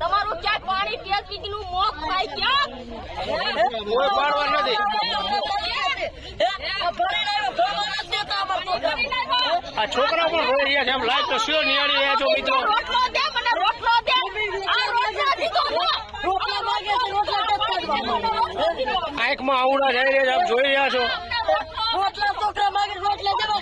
તમારું ક્યાંક પાણી તેલ પીકનું મોક થાય ક્યાંક કોઈ પાડવા નથી. આ છોકરા પણ રોઈ રહ્યા છે. એમ લાઈફ તો શિયો નિહાળી રહ્યા છો મિત્રો. રોટલો દે મને રોટલો દે આ રોટલાથી તો આંખમાં આવડા જઈ રહ્યા છે. આપ જોઈ રહ્યા છો. રોટલા છોકરા માગે રોટલા દેવા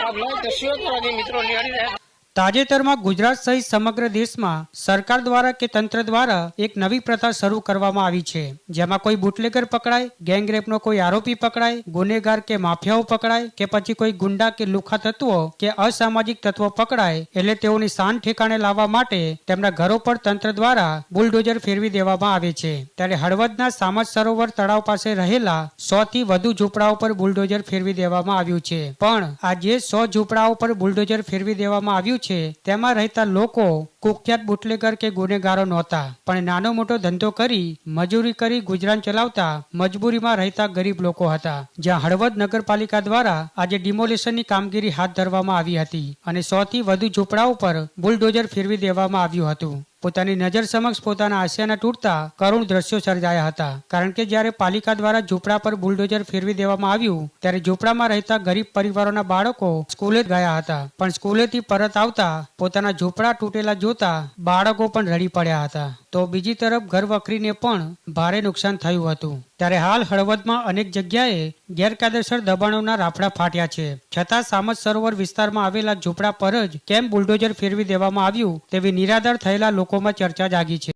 આપ લાઈફ તો શિયો મિત્રો નિહાળી રહ્યા. તાજેતરમાં ગુજરાત સહિત સમગ્ર દેશમાં સરકાર દ્વારા કે તંત્ર દ્વારા એક નવી પ્રથા શરૂ કરવામાં આવી છે, જેમાં કોઈ બુટલેગર પકડાય, ગેંગરેપનો કોઈ આરોપી પકડાય, ગુનેગાર કે માફિયાઓ પકડાય કે પછી કોઈ ગુંડા કે લુખા તત્વો કે અસામાજિક તત્વો પકડાય એટલે તેઓની શાન ઠેકાણે લાવવા માટે તેમના ઘરો પર તંત્ર દ્વારા બુલડોઝર ફેરવી દેવામાં આવે છે. ત્યારે હળવદના સામજ સરોવર તળાવ પાસે રહેલા 100 થી વધુ ઝૂંપડાઓ પર બુલડોઝર ફેરવી દેવામાં આવ્યું છે. પણ આ જે 100 ઝૂંપડાઓ પર બુલડોઝર ફેરવી દેવામાં આવ્યું છે તેમાં રહેતા લોકો કુખ્યાત બુટલેગર કે ગુનેગારો નહોતા, પણ નાનો મોટો ધંધો કરી મજૂરી કરી ગુજરાન ચલાવતા મજબૂરીમાં રહેતા ગરીબ લોકો હતા. જ્યાં હળવદ નગરપાલિકા દ્વારા આજે ડિમોલેશનની કામગીરી હાથ ધરવામાં આવી હતી અને 100 થી વધુ ઝૂંપડાઓ પર બુલડોઝર ફેરવી દેવામાં આવ્યું હતું. પોતાની નજર સમક્ષ પોતાના આશયના તૂટતા કરુણ દ્રશ્યો સર્જાયા હતા. કારણ કે જ્યારે પાલિકા દ્વારા ઝૂંપડા પર બુલડોઝર ફેરવી દેવામાં આવ્યું ત્યારે ઝૂંપડામાં રહેતા ગરીબ પરિવારોના બાળકો સ્કૂલે ગયા હતા, પણ સ્કૂલેથી પરત આવતા પોતાના ઝૂંપડા તૂટેલા જોતા બાળકો પણ રડી પડ્યા હતા. તો બીજી તરફ ઘર વખરીને પણ ભારે નુકસાન થયું હતું. ત્યારે હાલ હળવદમાં અનેક જગ્યાએ ગેરકાયદેસર દબાણોના રાફડા ફાટ્યા છે, છતાં સામજ સરોવર વિસ્તારમાં આવેલા ઝૂંપડા પર જ કેમ બુલડોઝર ફેરવી દેવામાં આવ્યું તેવી નિરાધાર થયેલા લોકોમાં ચર્ચા જાગી છે.